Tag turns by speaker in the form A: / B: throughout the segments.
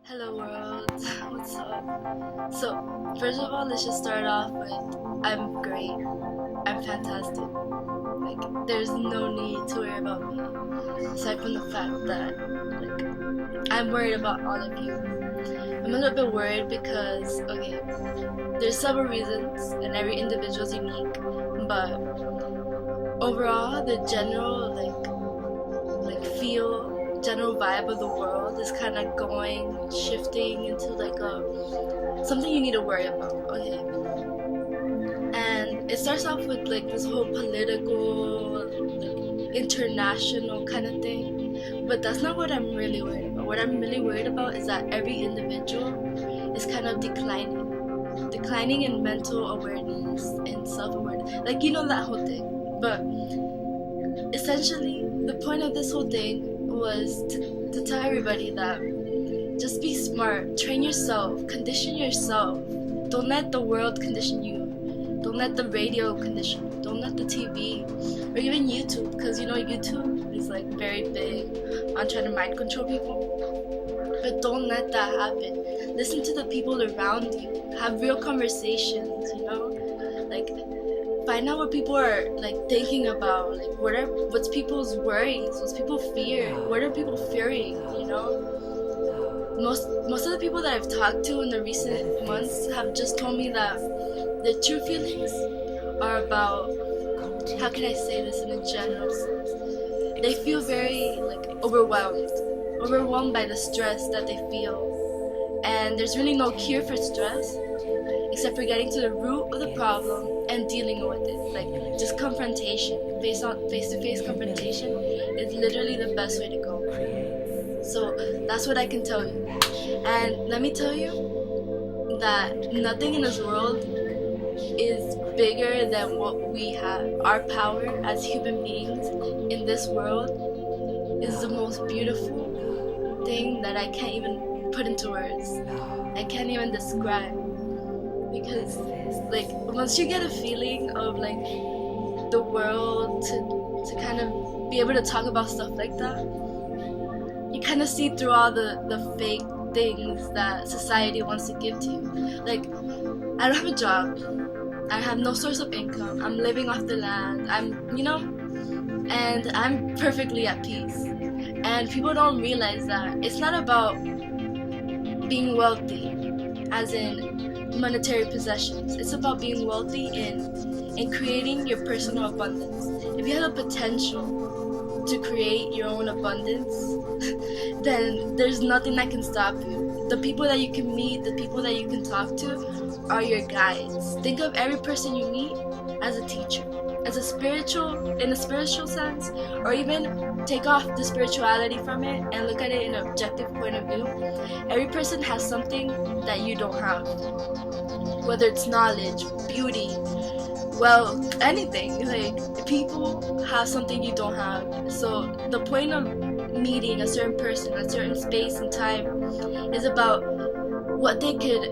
A: Hello world, what's up? So, first of all, let's just start off with I'm great, I'm fantastic. Like, there's no need to worry about me, aside from the fact that, I'm worried about all of you. I'm a little bit worried because, okay, there's several reasons, and every individual is unique, but overall, the general, general vibe of the world is kind of shifting into something you need to worry about, okay? And it starts off with this whole political, international kind of thing, but that's not what I'm really worried about. What I'm really worried about is that every individual is kind of declining in mental awareness and self-awareness, that whole thing. But essentially, the point of this whole thing was to tell everybody that just be smart, train yourself, condition yourself. Don't let the world condition you. Don't let the radio condition you. Don't let the TV or even YouTube, because YouTube is very big on trying to mind control people. But don't let that happen. Listen to the people around you. Have real conversations, find out what people are thinking about, what's people's worries, what's people fear, what are people fearing, Most of the people that I've talked to in the recent months have just told me that their true feelings are about, how can I say this in a general sense? They feel very overwhelmed by the stress that they feel. And there's really no cure for stress except for getting to the root of the problem and dealing with it. Just confrontation, face-to-face confrontation is literally the best way to go. So that's what I can tell you. And let me tell you that nothing in this world is bigger than what we have. Our power as human beings in this world is the most beautiful thing that I can't even put into words. I can't even describe. Because once you get a feeling of the world to kind of be able to talk about stuff like that, you kind of see through all the fake things that society wants to give to you. I don't have a job, I have no source of income, I'm living off the land, and I'm perfectly at peace. And people don't realize that it's not about being wealthy as in monetary possessions. It's about being wealthy in creating your personal abundance. If you have the potential to create your own abundance, then there's nothing that can stop you. The people that you can meet, the people that you can talk to are your guides. Think of every person you meet as a teacher, in a spiritual sense, or even take off the spirituality from it and look at it in an objective point of view. Every person has something that you don't have, whether it's knowledge, beauty, wealth, anything. People have something you don't have. So the point of meeting a certain person at a certain space and time is about what they could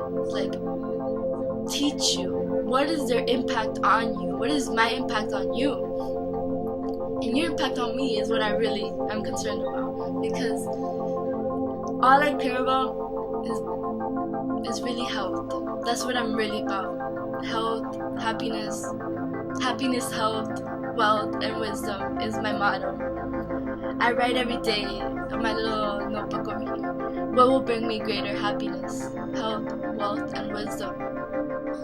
A: teach you. What is their impact on you? What is my impact on you? And your impact on me is what I really am concerned about, because all I care about is really health. That's what I'm really about. Health, happiness, health, wealth, and wisdom is my motto. I write every day on my little notebook over here. What will bring me greater happiness, health, wealth, and wisdom?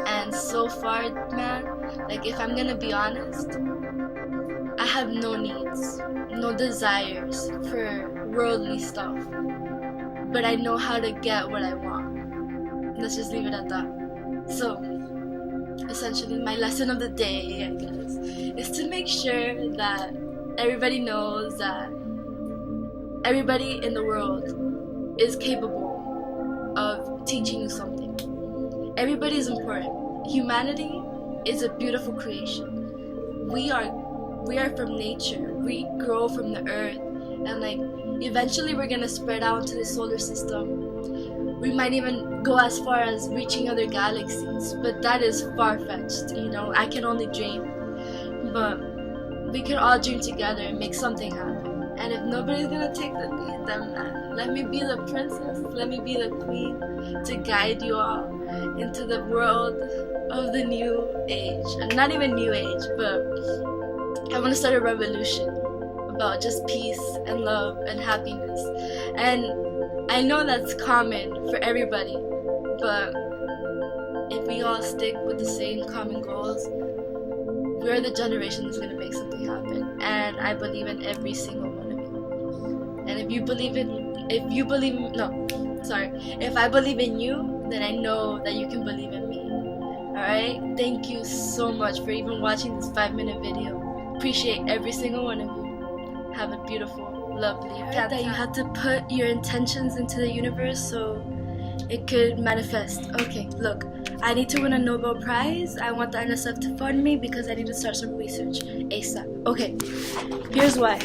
A: And so far, man, if I'm gonna be honest, I have no needs, no desires for worldly stuff. But I know how to get what I want. Let's just leave it at that. So, essentially, my lesson of the day, I guess, is to make sure that everybody knows that everybody in the world is capable of teaching you something. Everybody is important. Humanity is a beautiful creation. We are from nature. We grow from the earth, and eventually we're gonna spread out into the solar system. We might even go as far as reaching other galaxies, but that is far-fetched. I can only dream. But we can all dream together and make something happen. And if nobody's gonna take the lead, then Let me be the princess, let me be the queen to guide you all into the world of the new age. Not even new age, but I want to start a revolution about just peace and love and happiness. And I know that's common for everybody, but if we all stick with the same common goals, we're the generation that's going to make something happen. And I believe in every single one of you. And if I believe in you, then I know that you can believe in me. Alright? Thank you so much for even watching this 5-minute video. Appreciate every single one of you. Have a beautiful, lovely that you have to put your intentions into the universe so it could manifest. Okay, look, I need to win a Nobel Prize. I want the NSF to fund me because I need to start some research ASAP. Okay, here's why.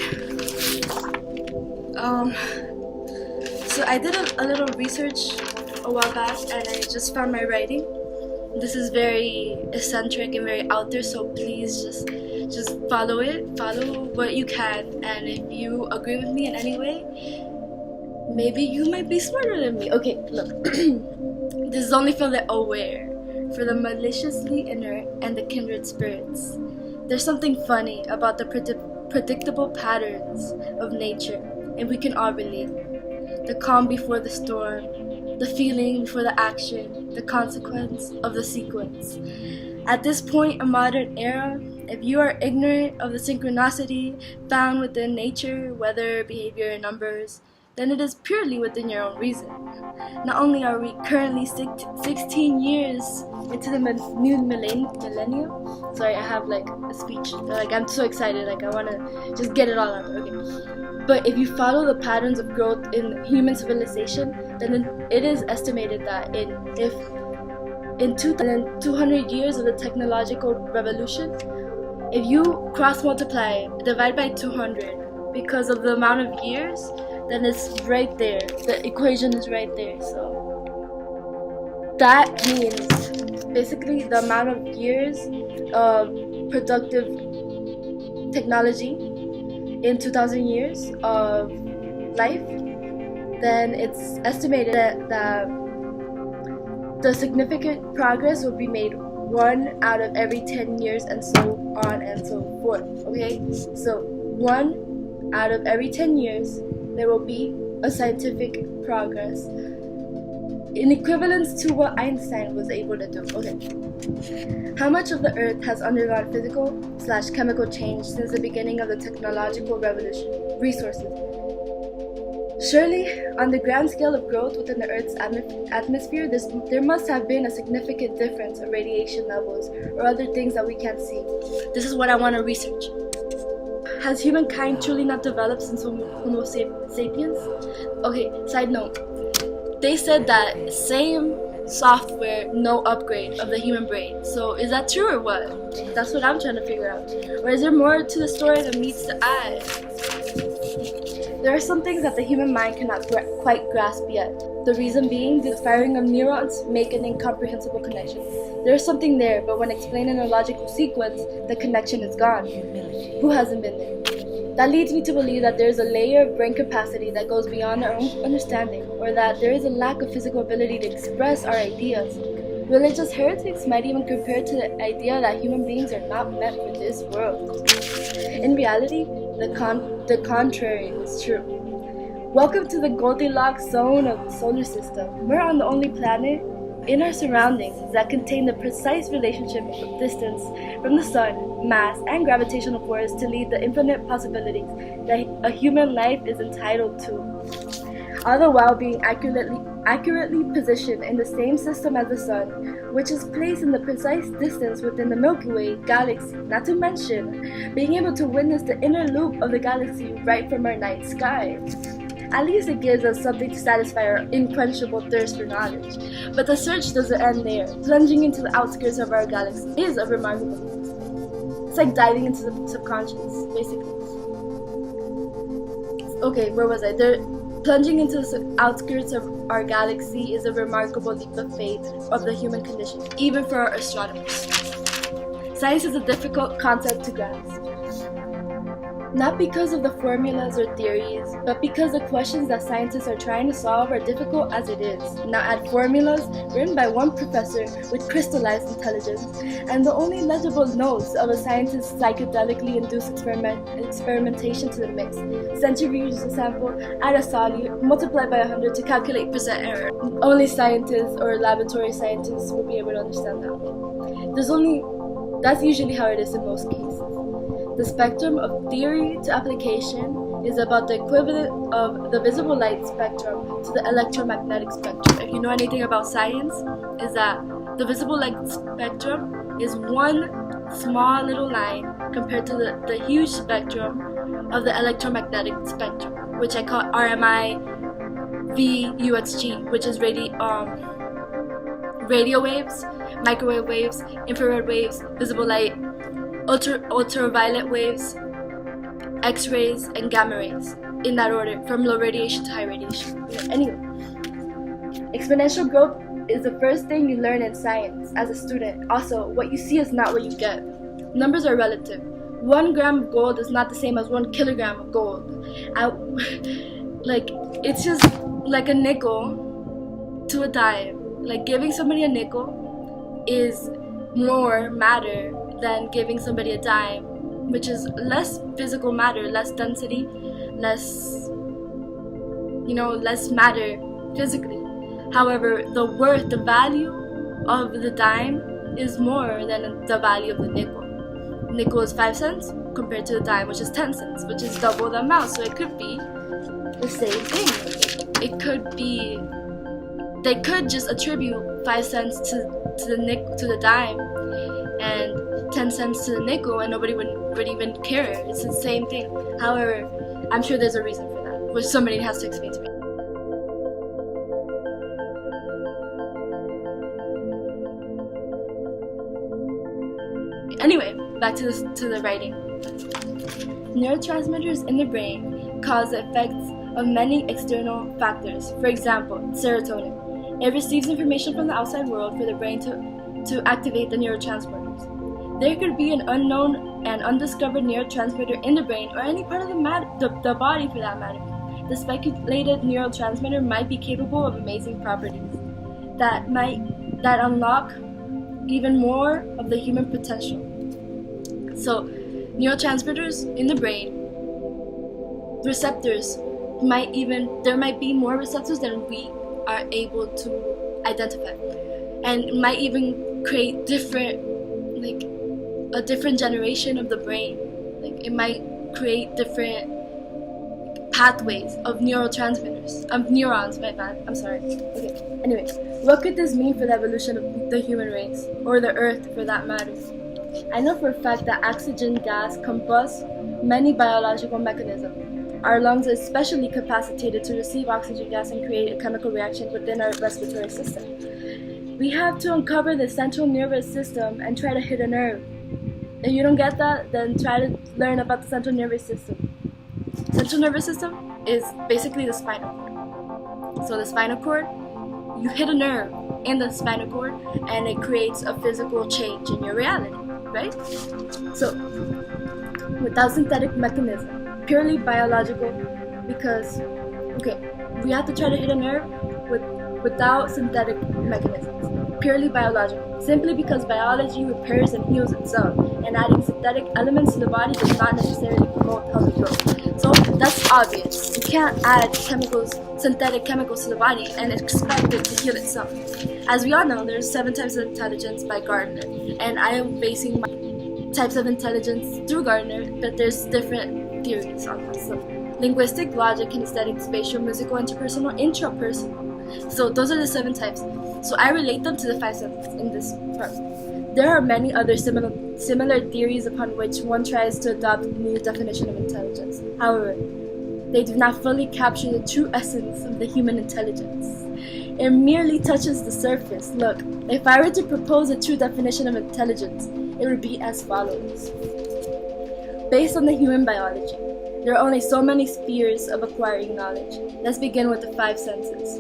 A: So I did a little research a while back and I just found my writing. This is very eccentric and very out there, so please just follow it. Follow what you can, and if you agree with me in any way, maybe you might be smarter than me. Okay, look. This is only for the aware, for the maliciously inert and the kindred spirits. There's something funny about the predictable patterns of nature, and we can all relate. The calm before the storm, the feeling before the action, the consequence of the sequence. At this point in modern era, if you are ignorant of the synchronicity found within nature, weather, behavior, and numbers, then it is purely within your own reason. Not only are we currently 16 years into the new millennium. Sorry, I have like a speech. Like I'm so excited. Like I want to just get it all out. Okay. But if you follow the patterns of growth in human civilization, then it is estimated that in 200 years of the technological revolution, if you cross-multiply, divide by 200 because of the amount of years, then it's right there. The equation is right there. So that means basically the amount of years of productive technology in 2,000 years of life, then it's estimated that the significant progress will be made 1 out of every 10 years and so on and so forth. Okay, so 1 out of every 10 years there will be a scientific progress in equivalence to what Einstein was able to do. Okay, how much of the earth has undergone physical/chemical change since the beginning of the technological revolution? Resources. Surely, on the grand scale of growth within the Earth's atmosphere, there must have been a significant difference of radiation levels or other things that we can't see. This is what I want to research. Has humankind truly not developed since Homo sapiens? Okay, side note. They said that same software, no upgrade of the human brain. So is that true or what? That's what I'm trying to figure out. Or is there more to the story than meets the eye? There are some things that the human mind cannot quite grasp yet. The reason being, the firing of neurons make an incomprehensible connection. There is something there, but when explained in a logical sequence, the connection is gone. Who hasn't been there? That leads me to believe that there is a layer of brain capacity that goes beyond our own understanding, or that there is a lack of physical ability to express our ideas. Religious heretics might even compare to the idea that human beings are not meant for this world. In reality, the contrary is true. Welcome to the Goldilocks zone of the solar system. We're on the only planet in our surroundings that contain the precise relationship of distance from the sun, mass, and gravitational force to lead the infinite possibilities that a human life is entitled to, all the while being accurately positioned in the same system as the sun, which is placed in the precise distance within the Milky Way galaxy, not to mention being able to witness the inner loop of the galaxy right from our night sky. At least it gives us something to satisfy our unquenchable thirst for knowledge. But the search doesn't end there. Plunging into the outskirts of our galaxy is a remarkable feat. It's like diving into the subconscious, basically. Okay, where was I? Plunging into the outskirts of our galaxy is a remarkable leap of faith of the human condition, even for our astronomers. Science is a difficult concept to grasp. Not because of the formulas or theories, but because the questions that scientists are trying to solve are difficult as it is. Now add formulas written by one professor with crystallized intelligence, and the only legible notes of a scientist's psychedelically induced experimentation to the mix. Centrifuge the sample, add a solute, multiply by 100 to calculate percent error. Only scientists or laboratory scientists will be able to understand that. That's usually how it is in most cases. The spectrum of theory to application is about the equivalent of the visible light spectrum to the electromagnetic spectrum. If you know anything about science, is that the visible light spectrum is one small little line compared to the huge spectrum of the electromagnetic spectrum, which I call RMI VUXG, which is radio waves, microwave waves, infrared waves, visible light, ultraviolet waves, X-rays, and gamma rays, in that order, from low radiation to high radiation. Anyway, exponential growth is the first thing you learn in science as a student. Also, what you see is not what you get. Numbers are relative. 1 gram of gold is not the same as 1 kilogram of gold. It's just like a nickel to a dime. Like giving somebody a nickel is more matter than giving somebody a dime, which is less physical matter, less density, less matter physically. However, the value of the dime is more than the value of the nickel. Nickel is 5 cents compared to the dime, which is 10 cents, which is double the amount. So it could be the same thing. It could be, they could just attribute 5 cents to the dime and 10 cents to the nickel, and nobody would even care. It's the same thing. However, I'm sure there's a reason for that, which somebody has to explain to me. Anyway, back to the writing. Neurotransmitters in the brain cause the effects of many external factors. For example, serotonin. It receives information from the outside world for the brain to activate the neurotransmitters. There could be an unknown and undiscovered neurotransmitter in the brain or any part of the body for that matter. The speculated neurotransmitter might be capable of amazing properties that unlock even more of the human potential. So, neurotransmitters in the brain, receptors there might be more receptors than we are able to identify, and it might even create a different generation of the brain. Like it might create different pathways of neurotransmitters, of neurons. My bad. I'm sorry. Okay. Anyway, what could this mean for the evolution of the human race, or the Earth for that matter? I know for a fact that oxygen gas combusts many biological mechanisms. Our lungs are especially capacitated to receive oxygen gas and create a chemical reaction within our respiratory system. We have to uncover the central nervous system and try to hit a nerve. If you don't get that, then try to learn about the central nervous system. Central nervous system is basically the spinal cord. So the spinal cord, you hit a nerve in the spinal cord and it creates a physical change in your reality, right? So without synthetic mechanism, purely biological, because we have to try to hit a nerve without synthetic mechanisms, purely biological, simply because biology repairs and heals itself, and adding synthetic elements to the body does not necessarily promote healthy growth. So that's obvious. You can't add synthetic chemicals to the body and expect it to heal itself. As we all know, there's 7 types of intelligence by Gardner, and I am basing my types of intelligence through Gardner, but there's different theories on this. So linguistic, logic, kinesthetic, spatial, musical, interpersonal, intrapersonal. So those are the 7 types. So I relate them to the 5 senses in this part. There are many other similar theories upon which one tries to adopt a new definition of intelligence. However, they do not fully capture the true essence of the human intelligence. It merely touches the surface. Look, if I were to propose a true definition of intelligence, it would be as follows. Based on the human biology, there are only so many spheres of acquiring knowledge. Let's begin with the 5 senses.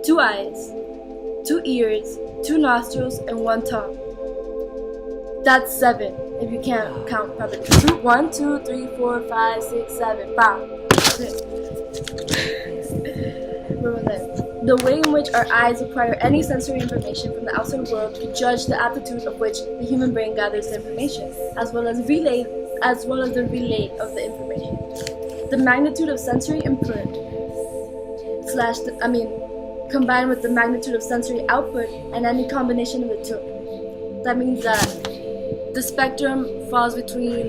A: 2 eyes, 2 ears, 2 nostrils, and 1 tongue. That's 7. If you can't count properly. 1, 2, 3, 4, 5, 6, 7. Bam. Okay. Where was I? The way in which our eyes acquire any sensory information from the outside world to judge the aptitude of which the human brain gathers the information, as well as the relay of the information. The magnitude of sensory input combined with the magnitude of sensory output and any combination of the two. That means that the spectrum falls between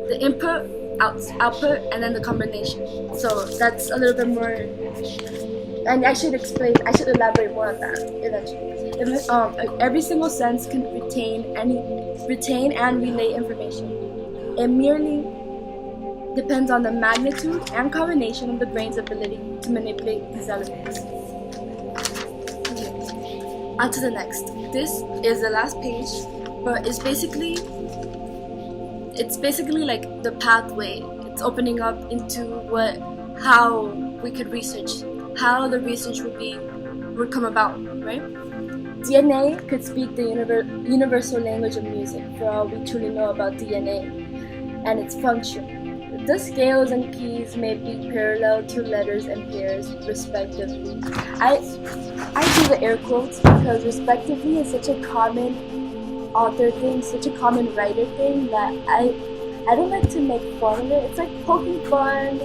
A: the input, output, and then the combination. So that's a little bit more, and I should elaborate more on that eventually. Every single sense can retain and relay information. It merely depends on the magnitude and combination of the brain's ability to manipulate these elements. On to the next. This is the last page, but it's basically like the pathway. It's opening up into how we could research, how the research would come about, right? DNA could speak the universal language of music, for all we truly know about DNA and its function. The scales and keys may be parallel to letters and pairs, respectively. I do the air quotes because respectively is such a common author thing, such a common writer thing that I don't like to make fun of it. It's like poking fun,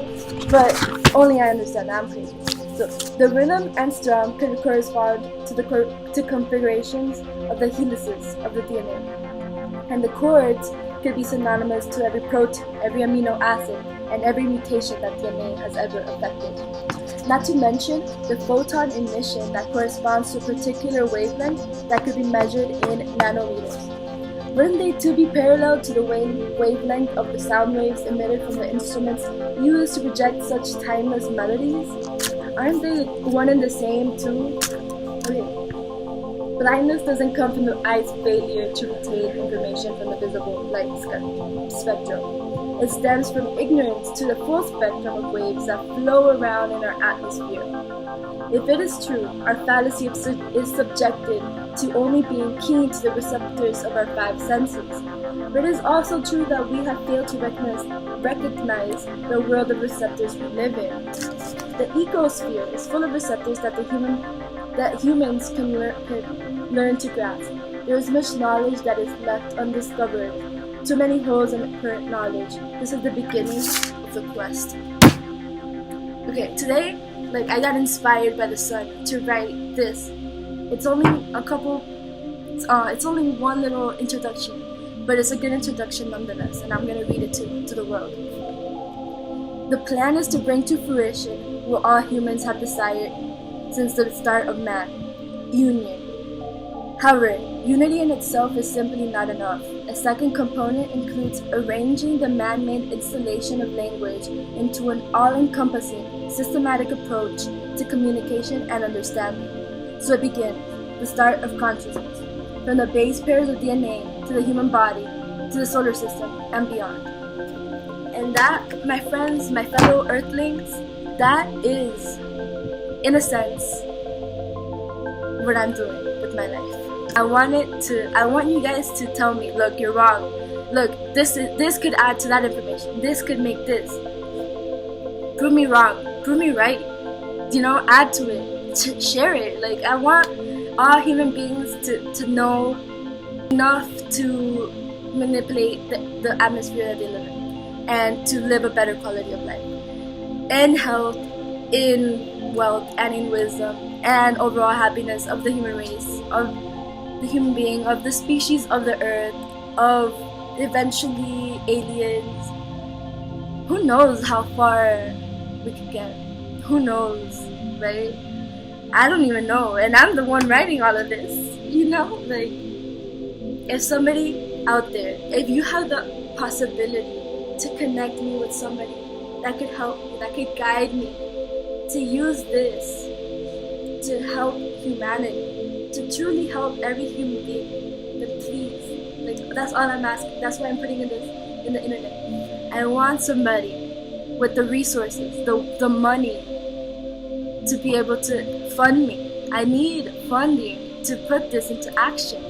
A: but only I understand that. I'm crazy. So the rhythm and strum could correspond to configurations of the helices of the DNA, and the chords could be synonymous to every protein, every amino acid, and every mutation that DNA has ever affected. Not to mention the photon emission that corresponds to a particular wavelength that could be measured in nanometers. Wouldn't they too be parallel to the wavelength of the sound waves emitted from the instruments used to project such timeless melodies? Aren't they one and the same too? Okay. Blindness doesn't come from the eye's failure to retain information from the visible light spectrum. It stems from ignorance to the full spectrum of waves that flow around in our atmosphere. If it is true, our fallacy is subjected to only being keen to the receptors of our five senses. But it is also true that we have failed to recognize the world of receptors we live in. The ecosphere is full of receptors that humans can learn to grasp. There is much knowledge that is left undiscovered. Too many holes in current knowledge. This is the beginning of the quest. Okay, today, I got inspired by the sun to write this. It's only one little introduction, but it's a good introduction nonetheless, and I'm gonna read it to the world. The plan is to bring to fruition what all humans have desired since the start of man: union. However, unity in itself is simply not enough. A second component includes arranging the man-made installation of language into an all-encompassing, systematic approach to communication and understanding. So it begins, the start of consciousness, from the base pairs of DNA to the human body, to the solar system, and beyond. And that, my friends, my fellow earthlings, that is, in a sense, what I'm doing with my life. I want you guys to tell me, look, you're wrong. Look, this could add to that information. This could make this. Prove me wrong. Prove me right. Add to it. Share it. I want all human beings to know enough to manipulate the atmosphere that they live in, and to live a better quality of life, in health, in wealth, and in wisdom, and overall happiness of the human race, of the human being, of the species of the earth, of eventually aliens. Who knows how far we could get? Who knows, right? I don't even know, and I'm the one writing all of this, if somebody out there, if you have the possibility to connect me with somebody that could help me, that could guide me, to use this to help humanity, to truly help every human being, then please, that's all I'm asking. That's why I'm putting in the internet. I want somebody with the resources, the money, to be able to fund me. I need funding to put this into action.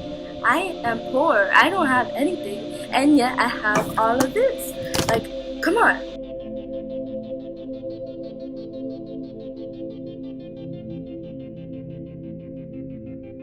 A: I am poor. I don't have anything. and yet I have all of this. Like, come on.